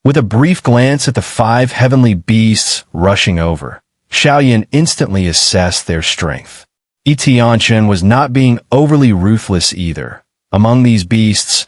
With a brief glance at the 5 heavenly beasts rushing over, Xiao Yan instantly assessed their strength. Yi Tianchen was not being overly ruthless either. Among these beasts,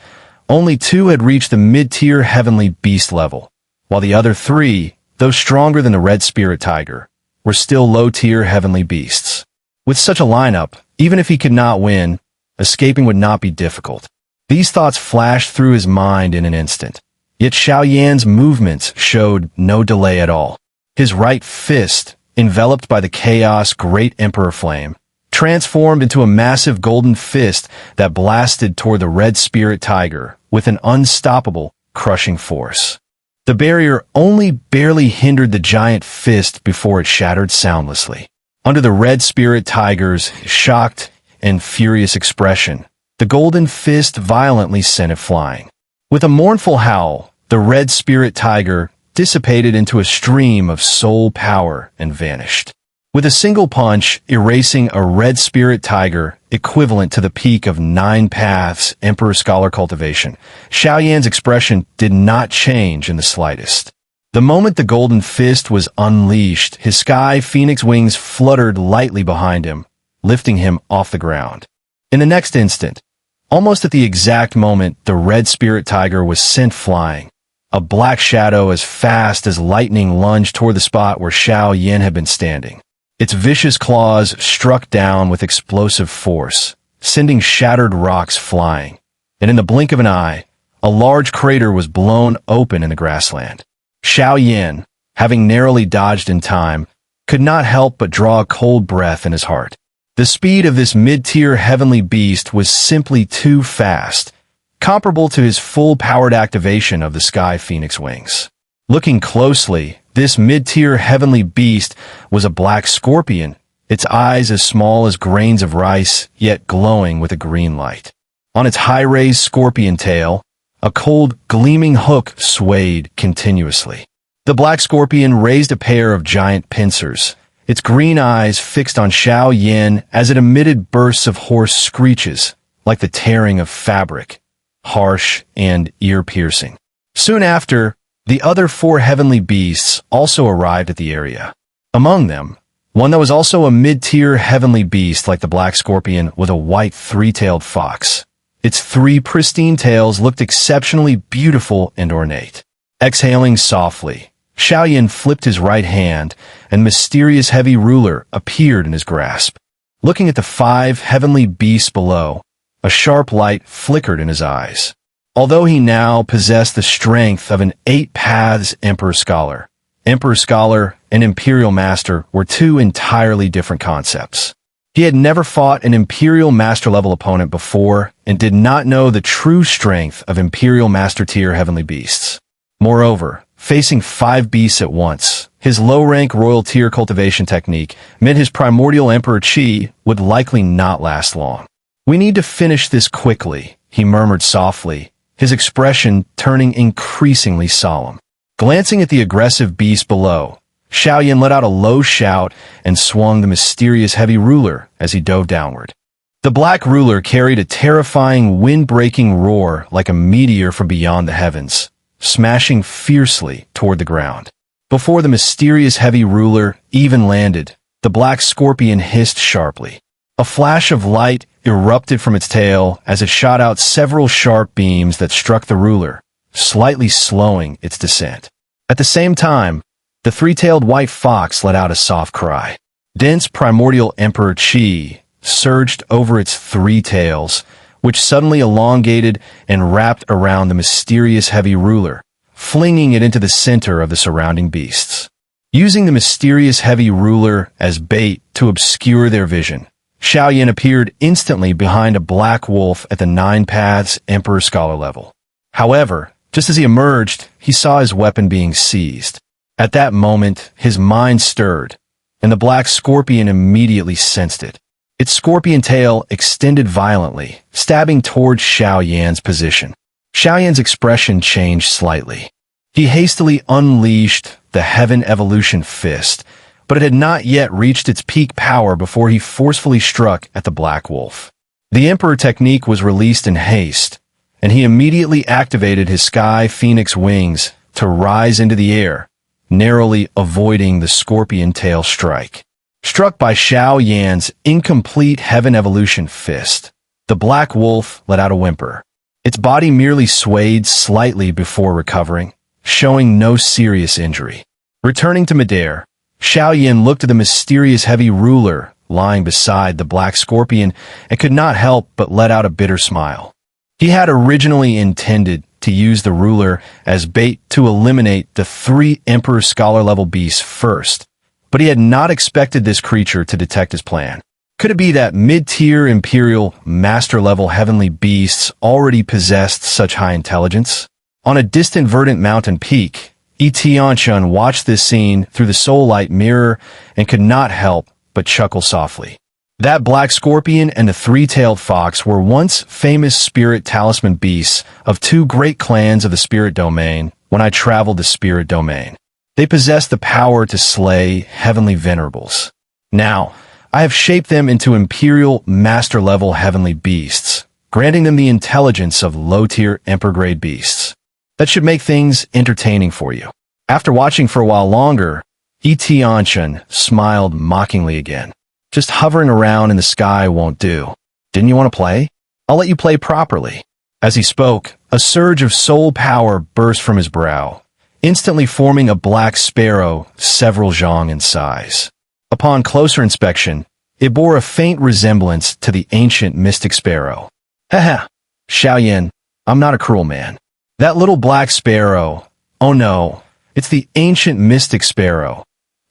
only 2 had reached the mid-tier heavenly beast level, while the other 3, though stronger than the red spirit tiger, were still low-tier heavenly beasts. With such a lineup, even if he could not win, escaping would not be difficult. These thoughts flashed through his mind in an instant. Yet Xiao Yan's movements showed no delay at all. His right fist, enveloped by the chaos Great Emperor Flame, transformed into a massive golden fist that blasted toward the red spirit tiger with an unstoppable, crushing force. The barrier only barely hindered the giant fist before it shattered soundlessly. Under the red spirit tiger's shocked and furious expression, the golden fist violently sent it flying. With a mournful howl, the red spirit tiger dissipated into a stream of soul power and vanished. With a single punch, erasing a red spirit tiger equivalent to the peak of 9 paths Emperor Scholar cultivation, Xiao Yan's expression did not change in the slightest. The moment the golden fist was unleashed, his sky phoenix wings fluttered lightly behind him, lifting him off the ground. In the next instant, almost at the exact moment the red spirit tiger was sent flying, a black shadow as fast as lightning lunged toward the spot where Xiao Yan had been standing. Its vicious claws struck down with explosive force, sending shattered rocks flying, and in the blink of an eye, a large crater was blown open in the grassland. Xiao Yan, having narrowly dodged in time, could not help but draw a cold breath in his heart. The speed of this mid-tier heavenly beast was simply too fast, comparable to his full-powered activation of the Sky Phoenix wings. Looking closely, this mid-tier heavenly beast was a black scorpion, its eyes as small as grains of rice, yet glowing with a green light. On its high-raised scorpion tail, a cold, gleaming hook swayed continuously. The black scorpion raised a pair of giant pincers, its green eyes fixed on Xiao Yan as it emitted bursts of hoarse screeches, like the tearing of fabric, harsh and ear-piercing. Soon after, the other 4 heavenly beasts also arrived at the area. Among them, one that was also a mid-tier heavenly beast like the black scorpion was a white 3-tailed fox. Its 3 pristine tails looked exceptionally beautiful and ornate. Exhaling softly, Xiao Yan flipped his right hand, and mysterious heavy ruler appeared in his grasp. Looking at the 5 heavenly beasts below, a sharp light flickered in his eyes. Although he now possessed the strength of an 8 paths Emperor Scholar and Imperial Master were 2 entirely different concepts. He had never fought an Imperial Master-level opponent before and did not know the true strength of Imperial Master-tier Heavenly Beasts. Moreover, facing 5 beasts at once, his low-rank royal-tier cultivation technique meant his primordial Emperor Qi would likely not last long. "We need to finish this quickly," he murmured softly, his expression turning increasingly solemn. Glancing at the aggressive beast below, Xiao Yan let out a low shout and swung the mysterious heavy ruler as he dove downward. The black ruler carried a terrifying wind-breaking roar like a meteor from beyond the heavens, smashing fiercely toward the ground. Before the mysterious heavy ruler even landed, the black scorpion hissed sharply. A flash of light erupted from its tail as it shot out several sharp beams that struck the ruler, slightly slowing its descent. At the same time, the 3-tailed white fox let out a soft cry. Dense primordial Emperor Qi surged over its 3 tails, which suddenly elongated and wrapped around the mysterious heavy ruler, flinging it into the center of the surrounding beasts. Using the mysterious heavy ruler as bait to obscure their vision, Xiao Yan appeared instantly behind a black wolf at the 9 paths Emperor Scholar level. However, just as he emerged, he saw his weapon being seized. At that moment, his mind stirred, and the black scorpion immediately sensed it. Its scorpion tail extended violently, stabbing towards Xiao Yan's position. Xiao Yan's expression changed slightly. He hastily unleashed the Heaven Evolution Fist, but it had not yet reached its peak power before he forcefully struck at the black wolf. The Emperor technique was released in haste, and he immediately activated his Sky Phoenix wings, to rise into the air, narrowly avoiding the scorpion tail strike. Struck by Xiao Yan's incomplete heaven evolution fist, the black wolf let out a whimper. Its body merely swayed slightly before recovering, showing no serious injury. Returning to midair, Xiao Yan looked at the mysterious heavy ruler lying beside the black scorpion and could not help but let out a bitter smile. He had originally intended to use the ruler as bait to eliminate the 3 Emperor Scholar-level beasts first, but he had not expected this creature to detect his plan. Could it be that mid-tier Imperial Master-level Heavenly Beasts already possessed such high intelligence? On a distant verdant mountain peak, Yi Tianchen watched this scene through the soul light mirror and could not help but chuckle softly. That black scorpion and the 3-tailed fox were once famous spirit talisman beasts of 2 great clans of the spirit domain when I traveled the spirit domain. They possessed the power to slay heavenly venerables. Now, I have shaped them into Imperial Master-level Heavenly Beasts, granting them the intelligence of low-tier Emperor-grade beasts. That should make things entertaining for you. After watching for a while longer, Yi Tianchen smiled mockingly again. Just hovering around in the sky won't do. Didn't you want to play? I'll let you play properly. As he spoke, a surge of soul power burst from his brow, instantly forming a black sparrow several zhang in size. Upon closer inspection, it bore a faint resemblance to the Ancient Mystic Sparrow. Haha, Xiao Yan, I'm not a cruel man. That little black sparrow, oh no, it's the Ancient Mystic Sparrow,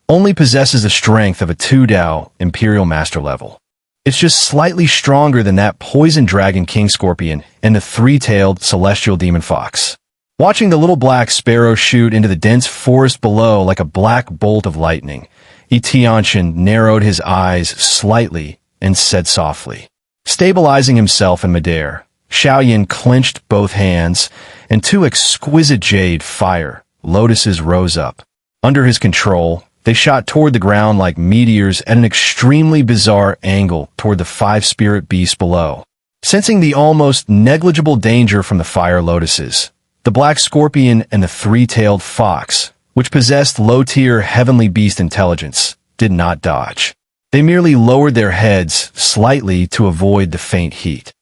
only possesses the strength of a 2-Dao Imperial Master level. It's just slightly stronger than that poison dragon king scorpion and the 3-tailed celestial demon fox. Watching the little black sparrow shoot into the dense forest below like a black bolt of lightning, Yi Tianchen narrowed his eyes slightly and said softly. Stabilizing himself in midair, Xiao Yan clenched both hands, and 2 exquisite jade fire lotuses rose up. Under his control, they shot toward the ground like meteors at an extremely bizarre angle toward the 5 spirit beasts below. Sensing the almost negligible danger from the fire lotuses, the black scorpion and the 3-tailed fox, which possessed low-tier heavenly beast intelligence, did not dodge. They merely lowered their heads slightly to avoid the faint heat.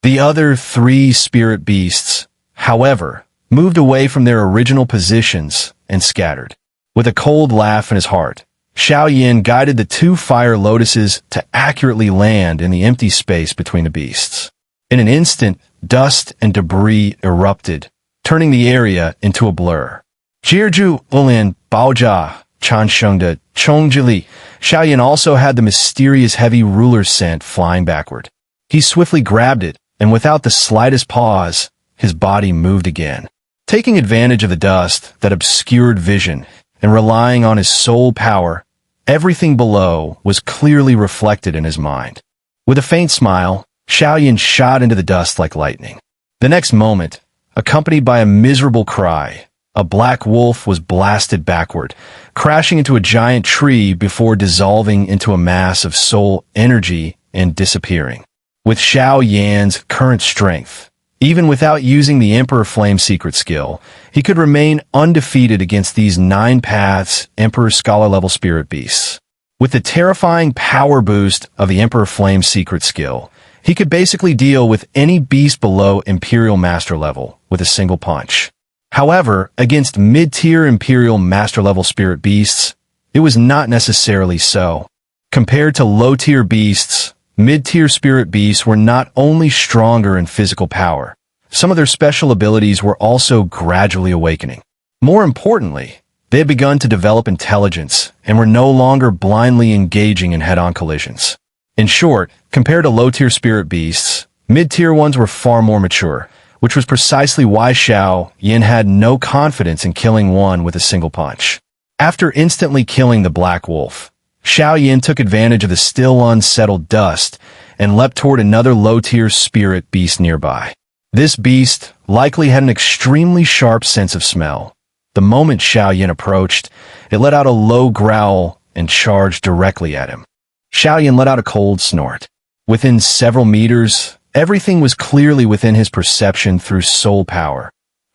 The other 3 spirit beasts, however, moved away from their original positions and scattered. With a cold laugh in his heart, Xiao Yan guided the 2 fire lotuses to accurately land in the empty space between the beasts. In an instant, dust and debris erupted, turning the area into a blur. Jirju Ulin Baojia Chanshengde Chongjili. Xiao Yan also had the mysterious heavy ruler sent flying backward. He swiftly grabbed it, and without the slightest pause, his body moved again. Taking advantage of the dust that obscured vision and relying on his soul power, everything below was clearly reflected in his mind. With a faint smile, Xiao Yan shot into the dust like lightning. The next moment, accompanied by a miserable cry, a black wolf was blasted backward, crashing into a giant tree before dissolving into a mass of soul energy and disappearing. With Xiao Yan's current strength, even without using the Emperor Flame secret skill, he could remain undefeated against these 9 paths Emperor Scholar-level spirit beasts. With the terrifying power boost of the Emperor Flame secret skill, he could basically deal with any beast below Imperial Master level with a single punch. However, against mid-tier Imperial Master-level spirit beasts, it was not necessarily so. Compared to low-tier beasts, mid-tier spirit beasts were not only stronger in physical power, some of their special abilities were also gradually awakening. More importantly, they had begun to develop intelligence and were no longer blindly engaging in head-on collisions. In short, compared to low-tier spirit beasts, mid-tier ones were far more mature, which was precisely why Xiao Yan had no confidence in killing one with a single punch. After instantly killing the black wolf, Xiao Yan took advantage of the still unsettled dust and leapt toward another low-tier spirit beast nearby. This beast likely had an extremely sharp sense of smell. The moment Xiao Yan approached, it let out a low growl and charged directly at him. Xiao Yan let out a cold snort. Within several meters, everything was clearly within his perception through soul power.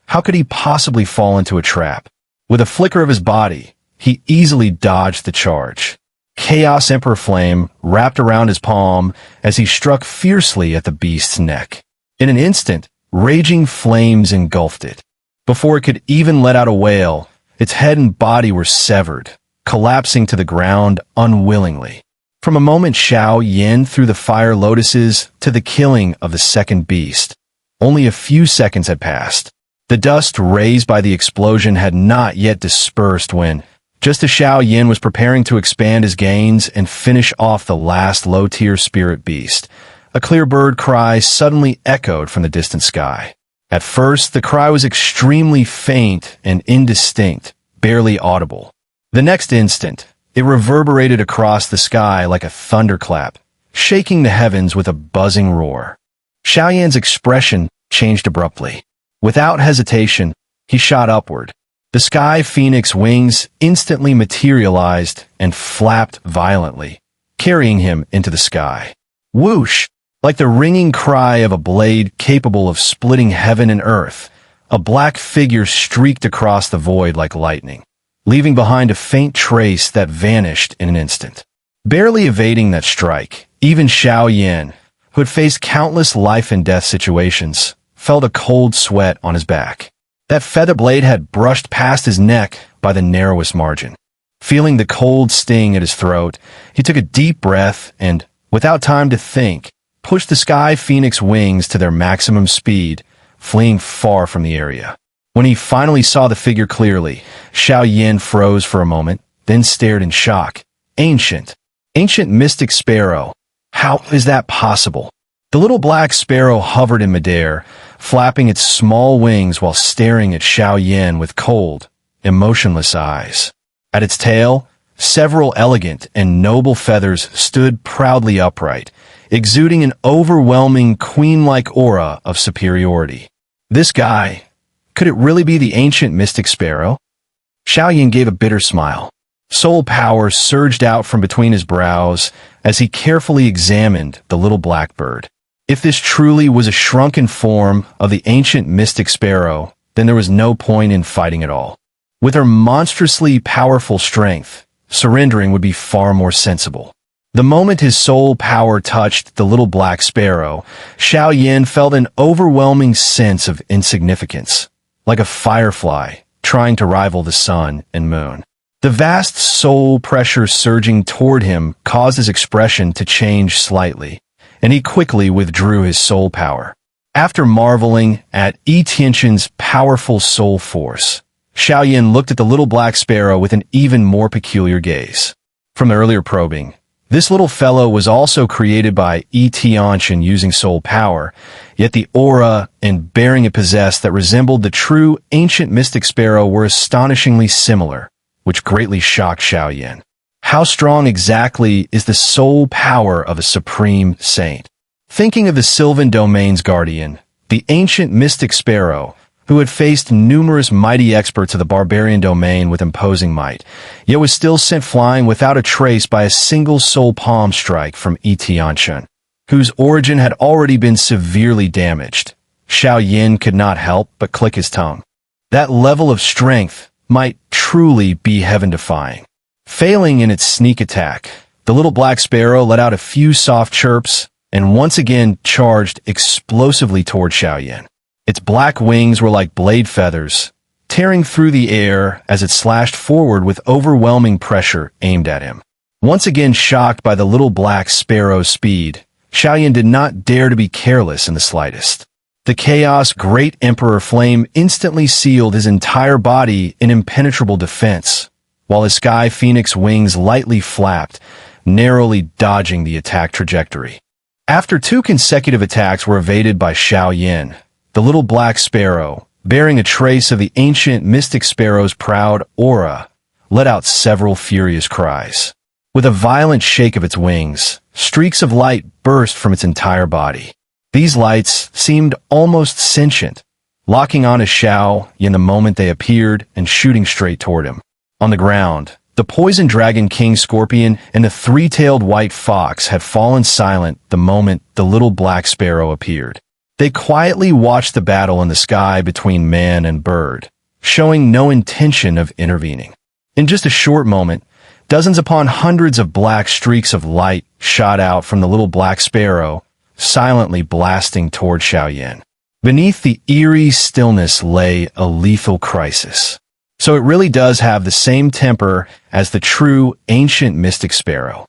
How could he possibly fall into a trap? With a flicker of his body, he easily dodged the charge. Chaos Emperor Flame wrapped around his palm as he struck fiercely at the beast's neck. In an instant, raging flames engulfed it. Before it could even let out a wail, its head and body were severed, collapsing to the ground unwillingly. From a moment Xiao Yan threw the fire lotuses to the killing of the second beast, only a few seconds had passed. The dust raised by the explosion had not yet dispersed when, just as Xiao Yan was preparing to expand his gains and finish off the last low-tier spirit beast, a clear bird cry suddenly echoed from the distant sky. At first, the cry was extremely faint and indistinct, barely audible. The next instant, it reverberated across the sky like a thunderclap, shaking the heavens with a buzzing roar. Xiao Yan's expression changed abruptly. Without hesitation, he shot upward. The sky phoenix wings instantly materialized and flapped violently, carrying him into the sky. Whoosh! Like the ringing cry of a blade capable of splitting heaven and earth, a black figure streaked across the void like lightning, leaving behind a faint trace that vanished in an instant. Barely evading that strike, even Xiao Yan, who had faced countless life-and-death situations, felt a cold sweat on his back. That feather blade had brushed past his neck by the narrowest margin. Feeling the cold sting at his throat, he took a deep breath and, without time to think, pushed the sky phoenix wings to their maximum speed, fleeing far from the area. When he finally saw the figure clearly, Xiao Yan froze for a moment, then stared in shock. Ancient Mystic Sparrow. How is that possible? The little black sparrow hovered in midair, flapping its small wings while staring at Xiao Yan with cold, emotionless eyes. At its tail, several elegant and noble feathers stood proudly upright, exuding an overwhelming queen-like aura of superiority. This guy, could it really be the Ancient Mystic Sparrow? Xiao Yan gave a bitter smile. Soul power surged out from between his brows as he carefully examined the little blackbird. If this truly was a shrunken form of the Ancient Mystic Sparrow, then there was no point in fighting at all. With her monstrously powerful strength, surrendering would be far more sensible. The moment his soul power touched the little black sparrow, Xiao Yan felt an overwhelming sense of insignificance, like a firefly trying to rival the sun and moon. The vast soul pressure surging toward him caused his expression to change slightly, and he quickly withdrew his soul power. After marveling at Yi Tianchen's powerful soul force, Xiao Yan looked at the little black sparrow with an even more peculiar gaze. From earlier probing, this little fellow was also created by Yi Tianchen using soul power, yet the aura and bearing it possessed that resembled the true Ancient Mystic Sparrow were astonishingly similar, which greatly shocked Xiao Yan. How strong exactly is the soul power of a supreme saint? Thinking of the Sylvan Domain's guardian, the Ancient Mystic Sparrow, who had faced numerous mighty experts of the barbarian domain with imposing might, yet was still sent flying without a trace by a single soul palm strike from Yi Tianchen, whose origin had already been severely damaged. Xiao Yan could not help but click his tongue. That level of strength might truly be heaven-defying. Failing in its sneak attack, the little black sparrow let out a few soft chirps and once again charged explosively toward Xiao Yan. Its black wings were like blade feathers, tearing through the air as it slashed forward with overwhelming pressure aimed at him. Once again shocked by the little black sparrow's speed, Xiao Yan did not dare to be careless in the slightest. The Chaos Great Emperor Flame instantly sealed his entire body in impenetrable defense, while his sky phoenix wings lightly flapped, narrowly dodging the attack trajectory. After two consecutive attacks were evaded by Xiao Yan, the little black sparrow, bearing a trace of the Ancient Mystic Sparrow's proud aura, let out several furious cries. With a violent shake of its wings, streaks of light burst from its entire body. These lights seemed almost sentient, locking on to Xiao Yan the moment they appeared and shooting straight toward him. On the ground, the poison dragon king scorpion and the three-tailed white fox had fallen silent the moment the little black sparrow appeared. They quietly watched the battle in the sky between man and bird, showing no intention of intervening. In just a short moment, dozens upon hundreds of black streaks of light shot out from the little black sparrow, silently blasting toward Xiao Yan. Beneath the eerie stillness lay a lethal crisis. So it really does have the same temper as the true Ancient Mystic Sparrow.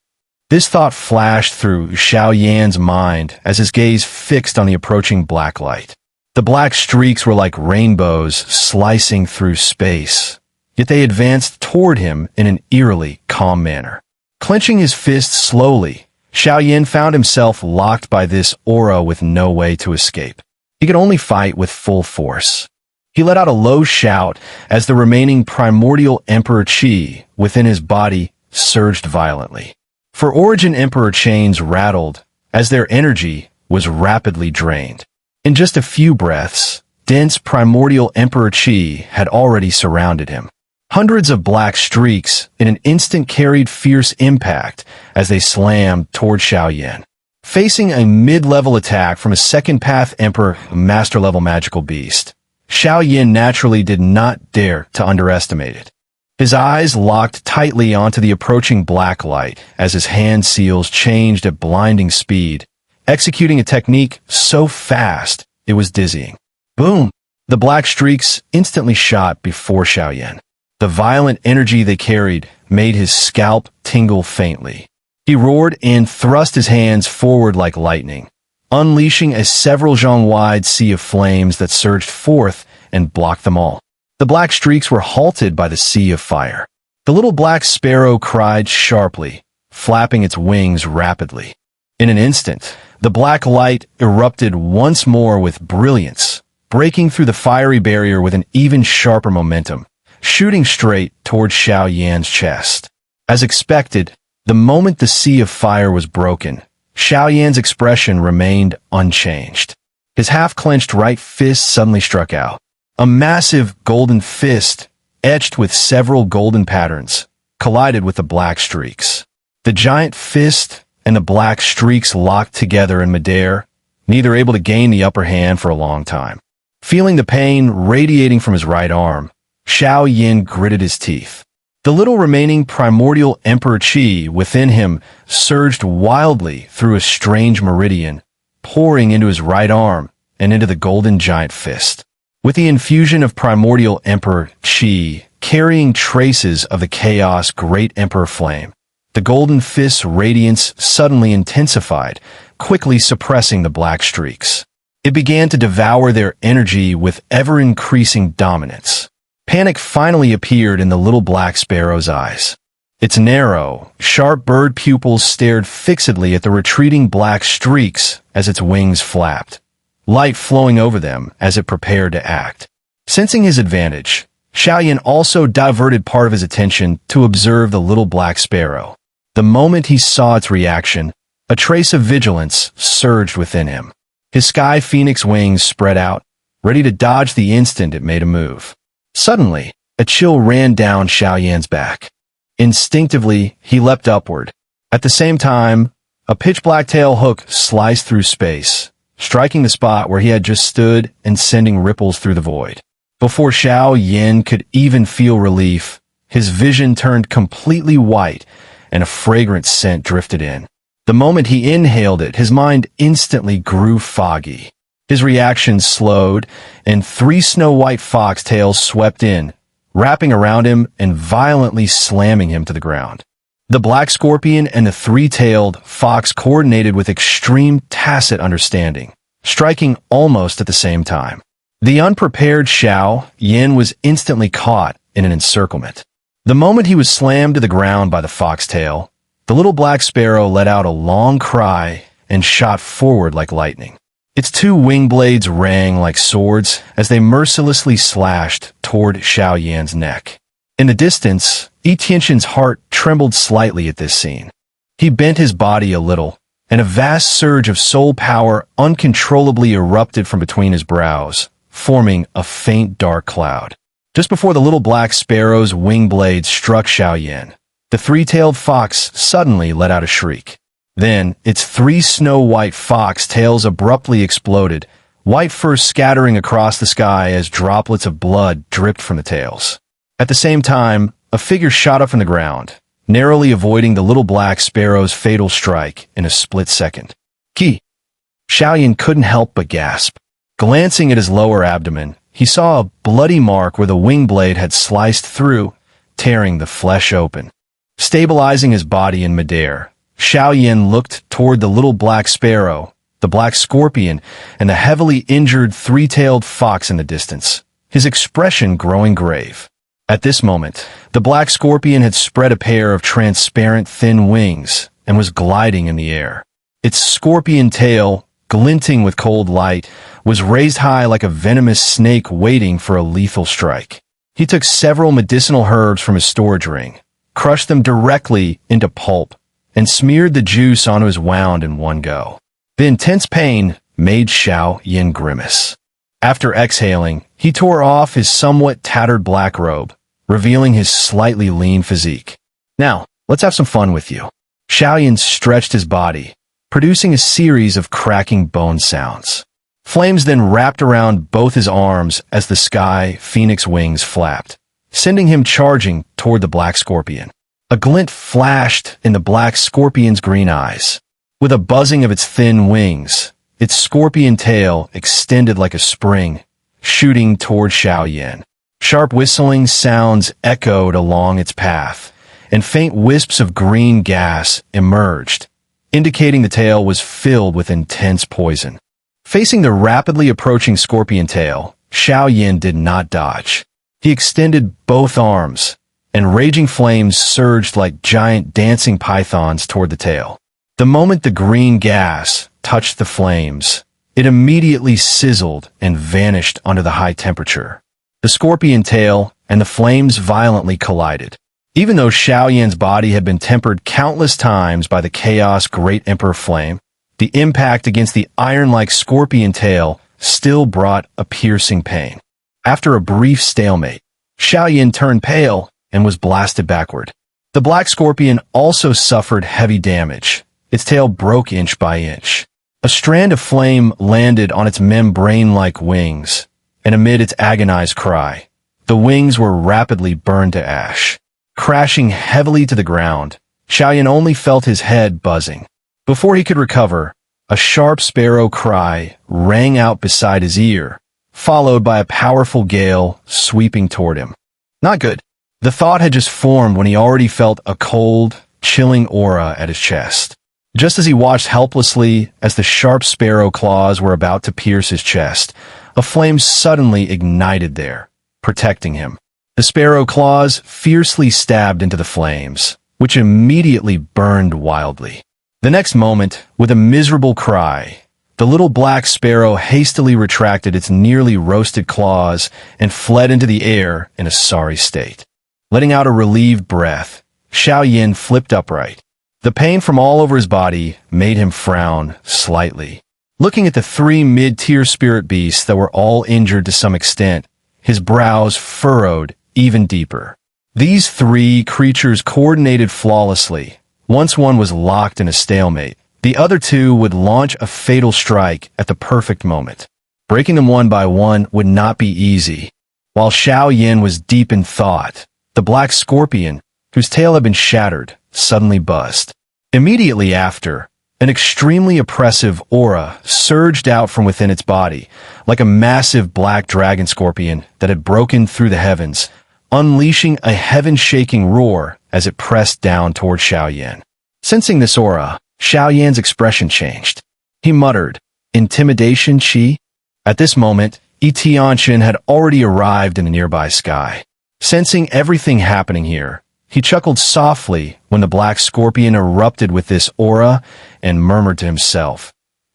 This thought flashed through Xiao Yan's mind as his gaze fixed on the approaching black light. The black streaks were like rainbows slicing through space, yet they advanced toward him in an eerily calm manner. Clenching his fists slowly, Xiao Yan found himself locked by this aura with no way to escape. He could only fight with full force. He let out a low shout as the remaining primordial Emperor Qi within his body surged violently. For Origin Emperor chains rattled as their energy was rapidly drained. In just a few breaths, dense primordial Emperor Qi had already surrounded him. Hundreds of black streaks in an instant carried fierce impact as they slammed toward Xiao Yan. Facing a mid-level attack from a second path Emperor Master-level magical beast, Xiao Yan naturally did not dare to underestimate it. His eyes locked tightly onto the approaching black light as his hand seals changed at blinding speed, executing a technique so fast it was dizzying. Boom! The black streaks instantly shot before Xiao Yan. The violent energy they carried made his scalp tingle faintly. He roared and thrust his hands forward like lightning, unleashing a several zhong-wide sea of flames that surged forth and blocked them all. The black streaks were halted by the sea of fire. The little black sparrow cried sharply, flapping its wings rapidly. In an instant, the black light erupted once more with brilliance, breaking through the fiery barrier with an even sharper momentum, shooting straight toward Xiao Yan's chest. As expected, the moment the sea of fire was broken, Xiao Yan's expression remained unchanged. His half-clenched right fist suddenly struck out. A massive golden fist, etched with several golden patterns, collided with the black streaks. The giant fist and the black streaks locked together in midair, neither able to gain the upper hand for a long time. Feeling the pain radiating from his right arm, Xiao Yan gritted his teeth. The little remaining primordial Emperor Qi within him surged wildly through a strange meridian, pouring into his right arm and into the golden giant fist. With the infusion of primordial Emperor Qi carrying traces of the chaos Great Emperor Flame, the golden fist's radiance suddenly intensified, quickly suppressing the black streaks. It began to devour their energy with ever-increasing dominance. Panic finally appeared in the little black sparrow's eyes. Its narrow, sharp bird pupils stared fixedly at the retreating black streaks as its wings flapped, light flowing over them as it prepared to act. Sensing his advantage, Xiao Yan also diverted part of his attention to observe the little black sparrow. The moment he saw its reaction, a trace of vigilance surged within him. His sky phoenix wings spread out, ready to dodge the instant it made a move. Suddenly, a chill ran down Xiao Yan's back. Instinctively, he leapt upward. At the same time, a pitch-black tail hook sliced through space, striking the spot where he had just stood and sending ripples through the void. Before Xiao Yan could even feel relief, his vision turned completely white and a fragrant scent drifted in. The moment he inhaled it, his mind instantly grew foggy. His reaction slowed, and 3 snow-white foxtails swept in, wrapping around him and violently slamming him to the ground. The black scorpion and the 3-tailed fox coordinated with extreme tacit understanding, striking almost at the same time. The unprepared Xiao Yan was instantly caught in an encirclement. The moment he was slammed to the ground by the foxtail, the little black sparrow let out a long cry and shot forward like lightning. Its 2 wing blades rang like swords as they mercilessly slashed toward Xiao Yan's neck. In the distance, Yi Tianchen's heart trembled slightly at this scene. He bent his body a little, and a vast surge of soul power uncontrollably erupted from between his brows, forming a faint dark cloud. Just before the little black sparrow's wing blades struck Xiao Yan, the 3-tailed fox suddenly let out a shriek. Then, its 3 snow-white fox tails abruptly exploded, white fur scattering across the sky as droplets of blood dripped from the tails. At the same time, a figure shot up from the ground, narrowly avoiding the little black sparrow's fatal strike in a split second. Ki! Xiao Yan couldn't help but gasp. Glancing at his lower abdomen, he saw a bloody mark where the wing blade had sliced through, tearing the flesh open. Stabilizing his body in midair, Xiao Yan looked toward the little black sparrow, the black scorpion, and the heavily injured three-tailed fox in the distance, his expression growing grave. At this moment, the black scorpion had spread a pair of transparent thin wings and was gliding in the air. Its scorpion tail, glinting with cold light, was raised high like a venomous snake waiting for a lethal strike. He took several medicinal herbs from his storage ring, crushed them directly into pulp, and smeared the juice onto his wound in one go. The intense pain made Xiao Yan grimace. After exhaling, he tore off his somewhat tattered black robe, revealing his slightly lean physique. Now, let's have some fun with you. Xiao Yan stretched his body, producing a series of cracking bone sounds. Flames then wrapped around both his arms as the sky phoenix wings flapped, sending him charging toward the black scorpion. A glint flashed in the black scorpion's green eyes. With a buzzing of its thin wings, its scorpion tail extended like a spring, shooting toward Xiao Yan. Sharp whistling sounds echoed along its path, and faint wisps of green gas emerged, indicating the tail was filled with intense poison. Facing the rapidly approaching scorpion tail, Xiao Yan did not dodge. He extended both arms, and raging flames surged like giant dancing pythons toward the tail. The moment the green gas touched the flames, it immediately sizzled and vanished under the high temperature. The scorpion tail and the flames violently collided. Even though Xiao Yan's body had been tempered countless times by the chaos Great Emperor Flame, the impact against the iron-like scorpion tail still brought a piercing pain. After a brief stalemate, Xiao Yan turned pale and was blasted backward. The black scorpion also suffered heavy damage. Its tail broke inch by inch. A strand of flame landed on its membrane-like wings, and amid its agonized cry, the wings were rapidly burned to ash. Crashing heavily to the ground, Xiao Yan only felt his head buzzing. Before he could recover, a sharp sparrow cry rang out beside his ear, followed by a powerful gale sweeping toward him. Not good. The thought had just formed when he already felt a cold, chilling aura at his chest. Just as he watched helplessly as the sharp sparrow claws were about to pierce his chest, a flame suddenly ignited there, protecting him. The sparrow claws fiercely stabbed into the flames, which immediately burned wildly. The next moment, with a miserable cry, the little black sparrow hastily retracted its nearly roasted claws and fled into the air in a sorry state. Letting out a relieved breath, Xiao Yan flipped upright. The pain from all over his body made him frown slightly. Looking at the three mid-tier spirit beasts that were all injured to some extent, his brows furrowed even deeper. These three creatures coordinated flawlessly. Once one was locked in a stalemate, the other two would launch a fatal strike at the perfect moment. Breaking them one by one would not be easy. While Xiao Yan was deep in thought, the black scorpion, whose tail had been shattered, suddenly buzzed. Immediately after, an extremely oppressive aura surged out from within its body, like a massive black dragon scorpion that had broken through the heavens, unleashing a heaven-shaking roar as it pressed down toward Xiao Yan. Sensing this aura, Xiao Yan's expression changed. He muttered, "Intimidation, Qi?" At this moment, Yi Tianchen had already arrived in the nearby sky. Sensing everything happening here, he chuckled softly when the black scorpion erupted with this aura and murmured to himself,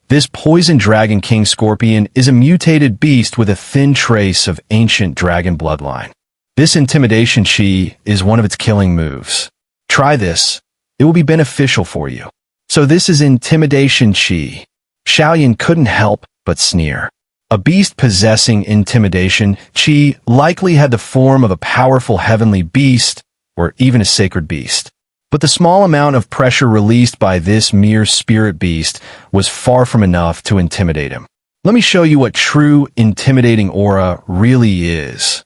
"This poison dragon king scorpion is a mutated beast with a thin trace of ancient dragon bloodline. This intimidation Qi is one of its killing moves. Try this. It will be beneficial for you." So this is intimidation Qi. Xiao Yan couldn't help but sneer. A beast possessing intimidation Qi likely had the form of a powerful heavenly beast or even a sacred beast. But the small amount of pressure released by this mere spirit beast was far from enough to intimidate him. Let me show you what true intimidating aura really is.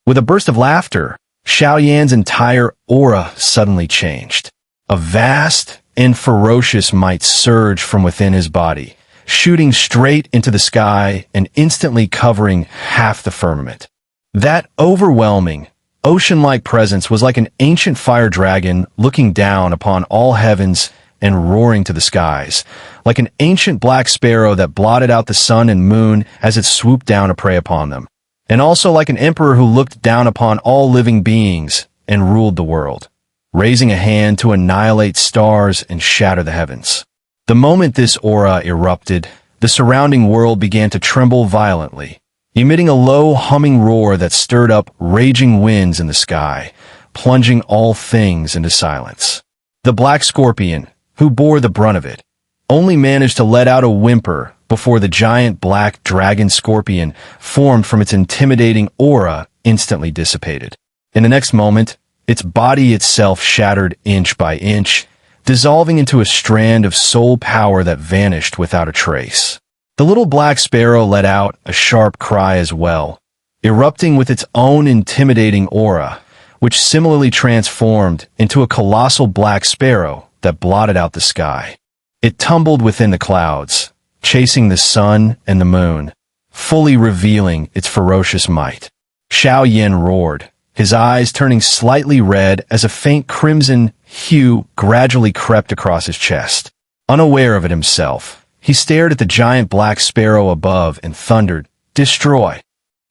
With a burst of laughter, Xiao Yan's entire aura suddenly changed. A vast and ferocious might surged from within his body, shooting straight into the sky and instantly covering half the firmament. That overwhelming, ocean-like presence was like an ancient fire dragon looking down upon all heavens and roaring to the skies, like an ancient black sparrow that blotted out the sun and moon as it swooped down to prey upon them, and also like an emperor who looked down upon all living beings and ruled the world, raising a hand to annihilate stars and shatter the heavens. The moment this aura erupted, the surrounding world began to tremble violently, emitting a low humming roar that stirred up raging winds in the sky, plunging all things into silence. The black scorpion, who bore the brunt of it, only managed to let out a whimper before the giant black dragon scorpion formed from its intimidating aura instantly dissipated. In the next moment, its body itself shattered inch by inch, dissolving into a strand of soul power that vanished without a trace. The little black sparrow let out a sharp cry as well, erupting with its own intimidating aura, which similarly transformed into a colossal black sparrow that blotted out the sky. It tumbled within the clouds, chasing the sun and the moon, fully revealing its ferocious might. Xiao Yan roared, his eyes turning slightly red as a faint crimson hue gradually crept across his chest. Unaware of it himself, he stared at the giant black sparrow above and thundered, "Destroy!"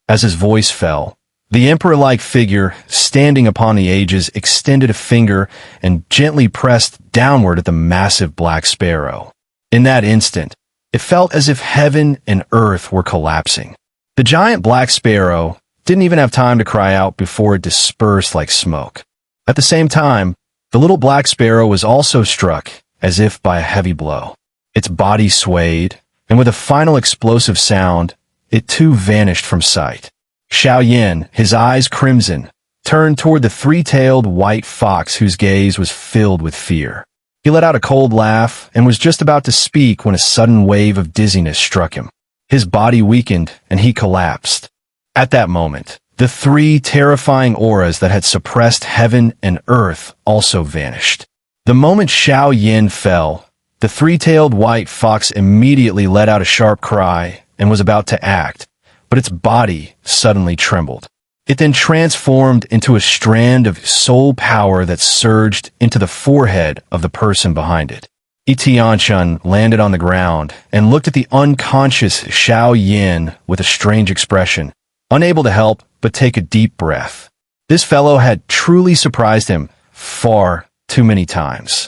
As his voice fell, the emperor-like figure, standing upon the aegis, extended a finger and gently pressed downward at the massive black sparrow. In that instant, it felt as if heaven and earth were collapsing. The giant black sparrow didn't even have time to cry out before it dispersed like smoke. At the same time, the little black sparrow was also struck, as if by a heavy blow. Its body swayed, and with a final explosive sound, it too vanished from sight. Xiao Yan, his eyes crimson, turned toward the three-tailed white fox whose gaze was filled with fear. He let out a cold laugh and was just about to speak when a sudden wave of dizziness struck him. His body weakened and he collapsed. At that moment, the three terrifying auras that had suppressed heaven and earth also vanished. The moment Xiao Yan fell, the three-tailed white fox immediately let out a sharp cry and was about to act, but its body suddenly trembled. It then transformed into a strand of soul power that surged into the forehead of the person behind it. Yi Tianchen landed on the ground and looked at the unconscious Xiao Yan with a strange expression, unable to help but take a deep breath. This fellow had truly surprised him far too many times.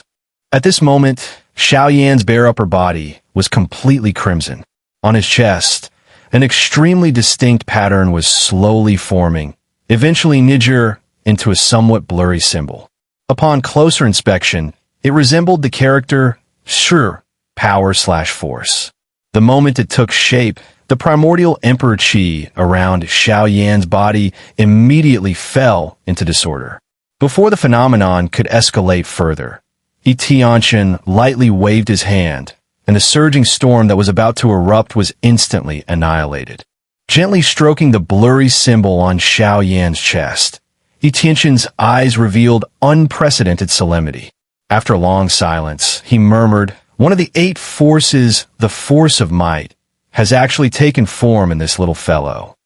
At this moment, Xiao Yan's bare upper body was completely crimson. On his chest, an extremely distinct pattern was slowly forming, eventually niger into a somewhat blurry symbol. Upon closer inspection, it resembled the character Xun'er, power/force. The moment it took shape, the primordial emperor Qi around Xiao Yan's body immediately fell into disorder. Before the phenomenon could escalate further, Yi Tianchen lightly waved his hand, and the surging storm that was about to erupt was instantly annihilated. Gently stroking the blurry symbol on Xiao Yan's chest, Yi Tianchen's eyes revealed unprecedented solemnity. After a long silence, he murmured, "One of the 8 forces, the force of might, has actually taken form in this little fellow."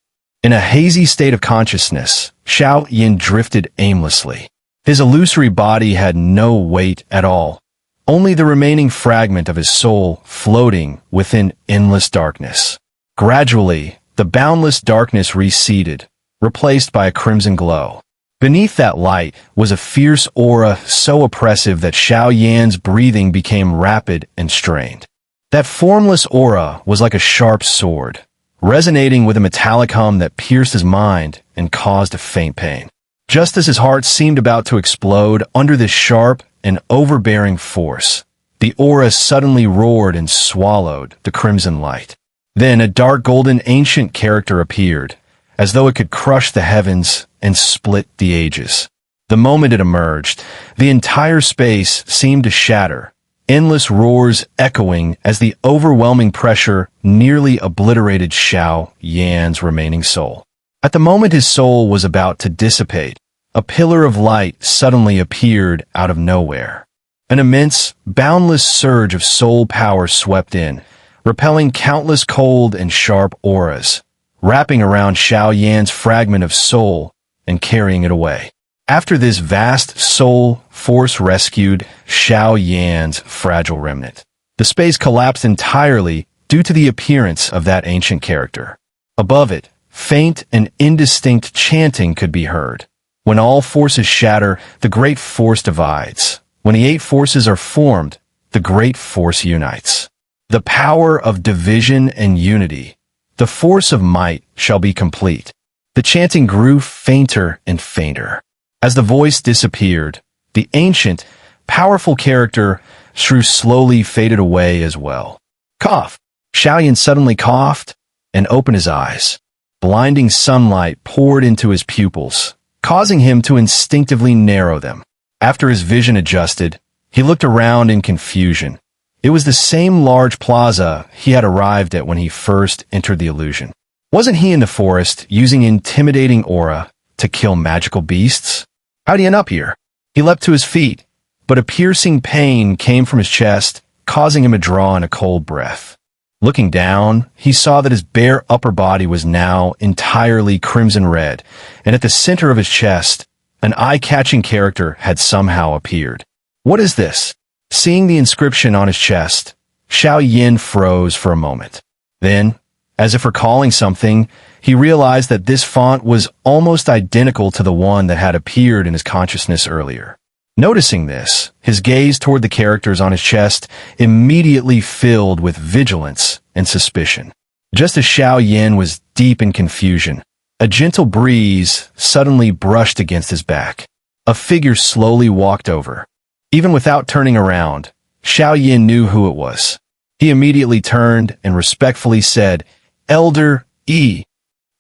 In a hazy state of consciousness, Xiao Yan drifted aimlessly. His illusory body had no weight at all, only the remaining fragment of his soul floating within endless darkness. Gradually, the boundless darkness receded, replaced by a crimson glow. Beneath that light was a fierce aura so oppressive that Xiao Yan's breathing became rapid and strained. That formless aura was like a sharp sword, resonating with a metallic hum that pierced his mind and caused a faint pain. Just as his heart seemed about to explode under this sharp and overbearing force, the aura suddenly roared and swallowed the crimson light. Then a dark golden ancient character appeared, as though it could crush the heavens and split the ages. The moment it emerged, the entire space seemed to shatter, endless roars echoing as the overwhelming pressure nearly obliterated Xiao Yan's remaining soul. At the moment his soul was about to dissipate, a pillar of light suddenly appeared out of nowhere. An immense, boundless surge of soul power swept in, repelling countless cold and sharp auras, wrapping around Xiao Yan's fragment of soul and carrying it away. After this vast soul force rescued Xiao Yan's fragile remnant, the space collapsed entirely due to the appearance of that ancient character. Above it, faint and indistinct chanting could be heard. When all forces shatter, the great force divides. When the 8 forces are formed, the great force unites. The power of division and unity, the force of might shall be complete. The chanting grew fainter and fainter. As the voice disappeared, the ancient, powerful character Shrew slowly faded away as well. Cough! Xiao Yan suddenly coughed and opened his eyes. Blinding sunlight poured into his pupils, causing him to instinctively narrow them. After his vision adjusted, he looked around in confusion. It was the same large plaza he had arrived at when he first entered the illusion. Wasn't he in the forest using intimidating aura to kill magical beasts? How'd he end up here? He leapt to his feet, but a piercing pain came from his chest, causing him to draw in a cold breath. Looking down, he saw that his bare upper body was now entirely crimson red, and at the center of his chest, an eye-catching character had somehow appeared. What is this? Seeing the inscription on his chest, Xiao Yan froze for a moment. Then, as if recalling something, he realized that this font was almost identical to the one that had appeared in his consciousness earlier. Noticing this, his gaze toward the characters on his chest immediately filled with vigilance and suspicion. Just as Xiao Yan was deep in confusion, a gentle breeze suddenly brushed against his back. A figure slowly walked over. Even without turning around, Xiao Yan knew who it was. He immediately turned and respectfully said, "Elder Yi."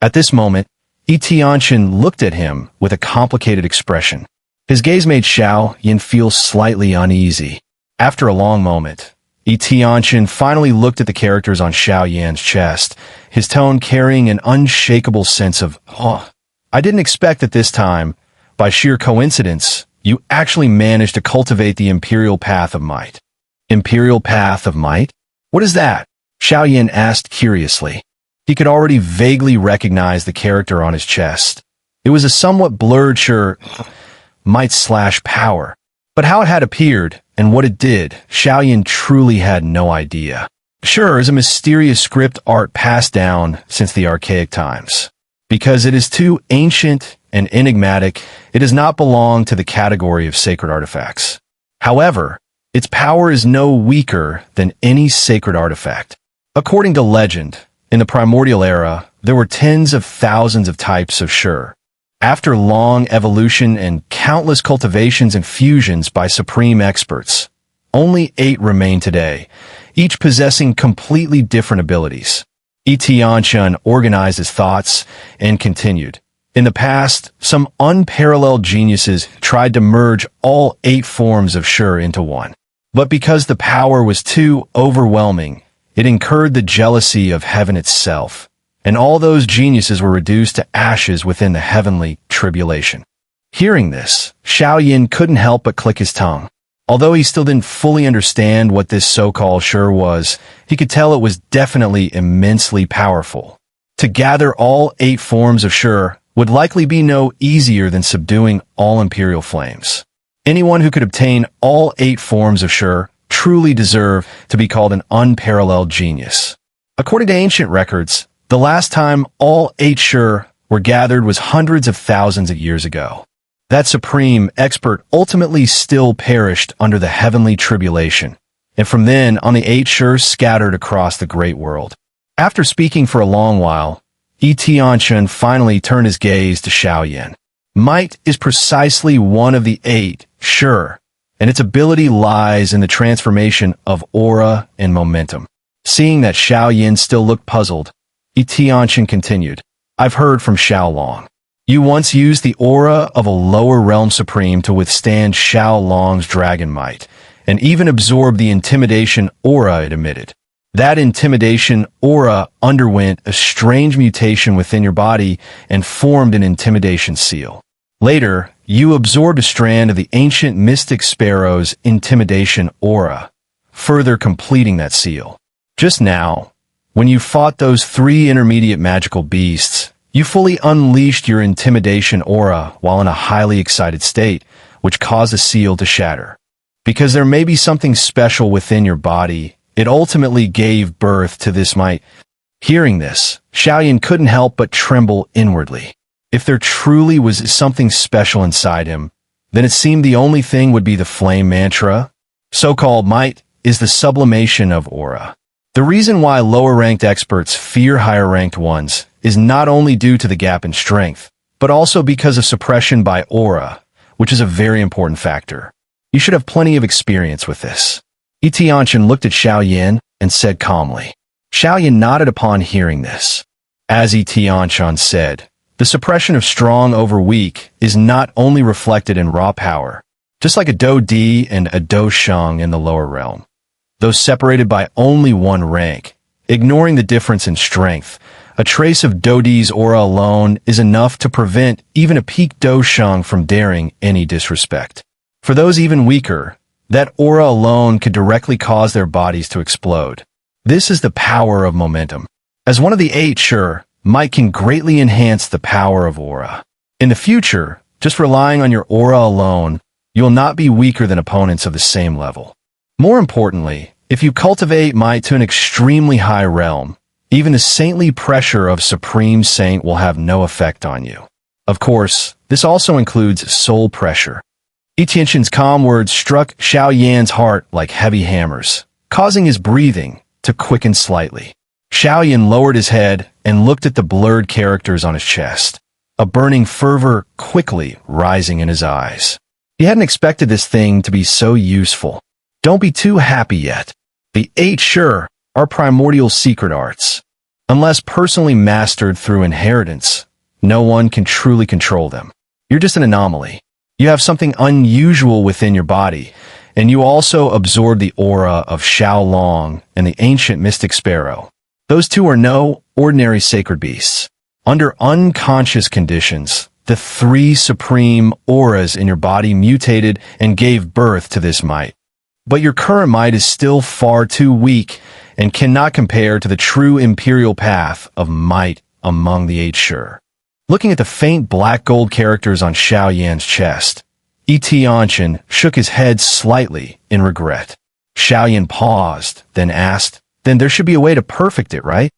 At this moment, Yi Tianchen looked at him with a complicated expression. His gaze made Xiao Yan feel slightly uneasy. After a long moment, Yi Tianchen finally looked at the characters on Xiao Yan's chest, his tone carrying an unshakable sense of awe. "I didn't expect that this time, by sheer coincidence, you actually managed to cultivate the Imperial Path of Might." Imperial Path of Might? What is that? Xiao Yan asked curiously. He could already vaguely recognize the character on his chest. It was a somewhat blurred might/power. But how it had appeared, and what it did, Xiao Yan truly had no idea. Xun'er is a mysterious script art passed down since the archaic times. Because it is too ancient and enigmatic, it does not belong to the category of sacred artifacts. However, its power is no weaker than any sacred artifact. According to legend, in the primordial era, there were tens of thousands of types of Xun'er. After long evolution and countless cultivations and fusions by supreme experts, only 8 remain today, each possessing completely different abilities. Yi Tianchen organized his thoughts and continued. In the past, some unparalleled geniuses tried to merge all 8 forms of Xun'er into one. But because the power was too overwhelming, it incurred the jealousy of heaven itself, and all those geniuses were reduced to ashes within the heavenly tribulation. Hearing this, Xiao Yan couldn't help but click his tongue. Although he still didn't fully understand what this so-called Xun'er was, he could tell it was definitely immensely powerful. To gather all 8 forms of Xun'er would likely be no easier than subduing all imperial flames. Anyone who could obtain all 8 forms of Xun'er truly deserved to be called an unparalleled genius. According to ancient records, the last time all 8 Xun'er were gathered was hundreds of thousands of years ago. That supreme expert ultimately still perished under the heavenly tribulation, and from then on the 8 Xun'er scattered across the great world. After speaking for a long while, Yi Tianchen finally turned his gaze to Xiao Yan. Might is precisely one of the 8 Xun'er, and its ability lies in the transformation of aura and momentum. Seeing that Xiao Yan still looked puzzled, Yi Tianchen continued, "I've heard from Xiao Long. You once used the aura of a lower realm supreme to withstand Xiao Long's dragon might, and even absorbed the intimidation aura it emitted. That intimidation aura underwent a strange mutation within your body and formed an intimidation seal. Later, you absorbed a strand of the Ancient Mystic Sparrow's intimidation aura, further completing that seal. Just now, when you fought those 3 intermediate magical beasts, you fully unleashed your intimidation aura while in a highly excited state, which caused the seal to shatter. Because there may be something special within your body, it ultimately gave birth to this might. Hearing this, Xiao Yan couldn't help but tremble inwardly. If there truly was something special inside him, then it seemed the only thing would be the flame mantra. So-called might is the sublimation of aura. The reason why lower-ranked experts fear higher-ranked ones is not only due to the gap in strength, but also because of suppression by aura, which is a very important factor. You should have plenty of experience with this. Yi Tianchen looked at Xiao Yan and said calmly. Xiao Yan nodded upon hearing this. As Yi Tianchen said, the suppression of strong over weak is not only reflected in raw power, just like a Do Di and a Do Sheng in the lower realm. Though separated by only 1 rank, ignoring the difference in strength, a trace of Do Di's aura alone is enough to prevent even a peak Do Sheng from daring any disrespect. For those even weaker, that aura alone could directly cause their bodies to explode. This is the power of momentum. As one of the 8 Xun'er, might can greatly enhance the power of aura. In the future, just relying on your aura alone, you'll not be weaker than opponents of the same level. More importantly, if you cultivate might to an extremely high realm, even the saintly pressure of Supreme Saint will have no effect on you. Of course, this also includes soul pressure. Yi Tianchen's calm words struck Xiao Yan's heart like heavy hammers, causing his breathing to quicken slightly. Xiao Yan lowered his head and looked at the blurred characters on his chest, a burning fervor quickly rising in his eyes. He hadn't expected this thing to be so useful. Don't be too happy yet. The 8 Xun'er are primordial secret arts. Unless personally mastered through inheritance, no one can truly control them. You're just an anomaly. You have something unusual within your body, and you also absorb the aura of Xiao Long and the Ancient Mystic Sparrow. Those 2 are no ordinary sacred beasts. Under unconscious conditions, the 3 supreme auras in your body mutated and gave birth to this might. But your current might is still far too weak and cannot compare to the true imperial path of might among the 8 Xun'er. Looking at the faint black gold characters on Xiao Yan's chest, Yi Tianchen shook his head slightly in regret. Xiao Yan paused, then asked, "Then there should be a way to perfect it, right?"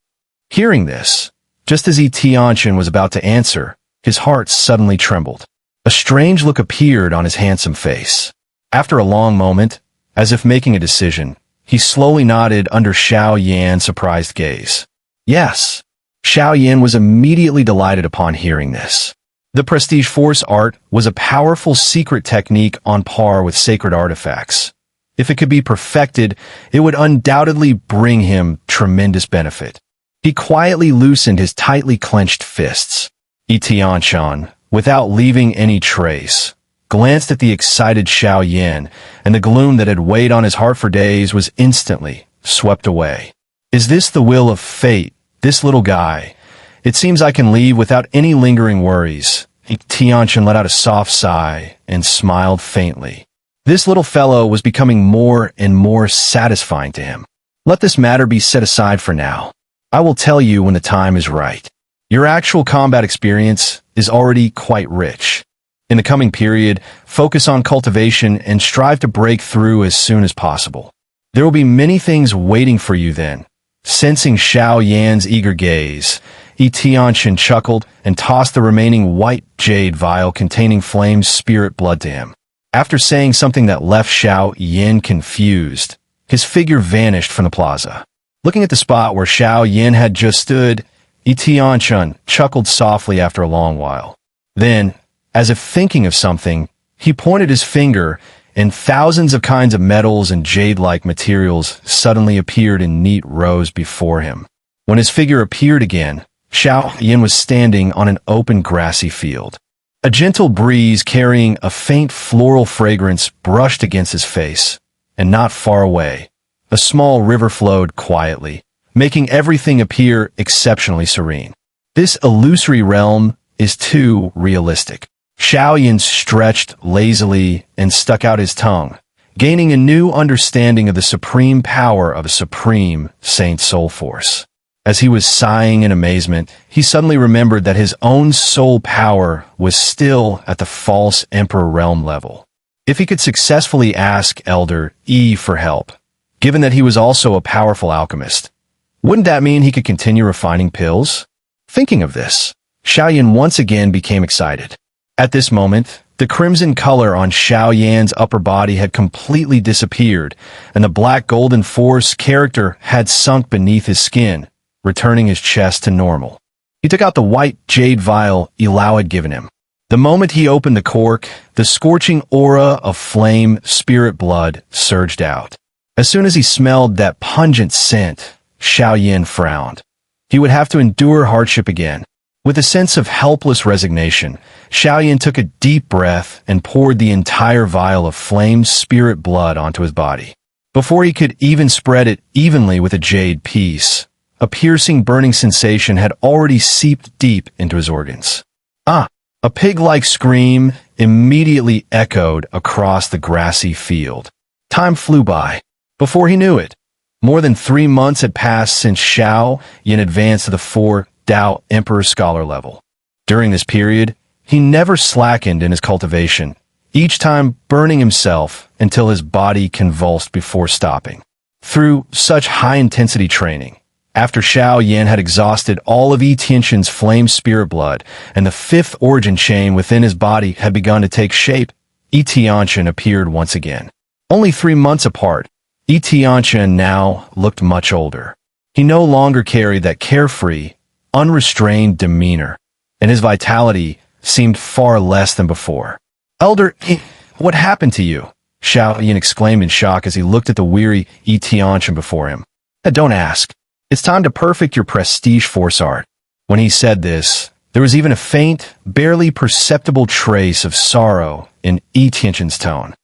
Hearing this, just as Yi Tianchen was about to answer, his heart suddenly trembled. A strange look appeared on his handsome face. After a long moment, as if making a decision, he slowly nodded under Xiao Yan's surprised gaze. Yes. Xiao Yan was immediately delighted upon hearing this. The Prestige Force art was a powerful secret technique on par with sacred artifacts. If it could be perfected, it would undoubtedly bring him tremendous benefit. He quietly loosened his tightly clenched fists. Yi Tianchen, without leaving any trace, glanced at the excited Xiao Yan, and the gloom that had weighed on his heart for days was instantly swept away. Is this the will of fate? This little guy. It seems I can leave without any lingering worries. Yi Tianchen let out a soft sigh and smiled faintly. This little fellow was becoming more and more satisfying to him. Let this matter be set aside for now. I will tell you when the time is right. Your actual combat experience is already quite rich. In the coming period, focus on cultivation and strive to break through as soon as possible. There will be many things waiting for you then. Sensing Xiao Yan's eager gaze, Yi Tianchen chuckled and tossed the remaining white jade vial containing Flame's spirit blood to him. After saying something that left Xiao Yan confused, his figure vanished from the plaza. Looking at the spot where Xiao Yan had just stood, Yi Tianchen chuckled softly after a long while. Then, as if thinking of something, he pointed his finger, and thousands of kinds of metals and jade-like materials suddenly appeared in neat rows before him. When his figure appeared again, Xiao Yan was standing on an open grassy field. A gentle breeze carrying a faint floral fragrance brushed against his face, and not far away, a small river flowed quietly, making everything appear exceptionally serene. This illusory realm is too realistic. Xiao Yan stretched lazily and stuck out his tongue, gaining a new understanding of the supreme power of a supreme saint soul force. As he was sighing in amazement, he suddenly remembered that his own soul power was still at the false emperor realm level. If he could successfully ask Elder Yi for help, given that he was also a powerful alchemist, wouldn't that mean he could continue refining pills? Thinking of this, Xiao Yan once again became excited. At this moment, the crimson color on Xiao Yan's upper body had completely disappeared, and the black golden force character had sunk beneath his skin, returning his chest to normal. He took out the white jade vial Ilao had given him. The moment he opened the cork, the scorching aura of flame spirit blood surged out. As soon as he smelled that pungent scent, Xiao Yan frowned. He would have to endure hardship again. With a sense of helpless resignation, Xiao Yan took a deep breath and poured the entire vial of flame spirit blood onto his body. Before he could even spread it evenly with a jade piece, a piercing burning sensation had already seeped deep into his organs. Ah! A pig-like scream immediately echoed across the grassy field. Time flew by. Before he knew it, more than 3 months had passed since Xiao Yan advanced to the 4 Dao Emperor Scholar level. During this period, he never slackened in his cultivation, each time burning himself until his body convulsed before stopping. Through such high-intensity training, after Xiao Yan had exhausted all of Yi Tianchen's flame spirit blood and the 5th origin chain within his body had begun to take shape, Yi Tianchen appeared once again. Only 3 months apart, Yi Tianchen now looked much older. He no longer carried that carefree, unrestrained demeanor, and his vitality seemed far less than before. Elder, what happened to you? Xiao Yan exclaimed in shock as he looked at the weary Yi Tianchen before him. Don't ask. It's time to perfect your prestige force art. When he said this, there was even a faint, barely perceptible trace of sorrow in Yi Tianchen's tone.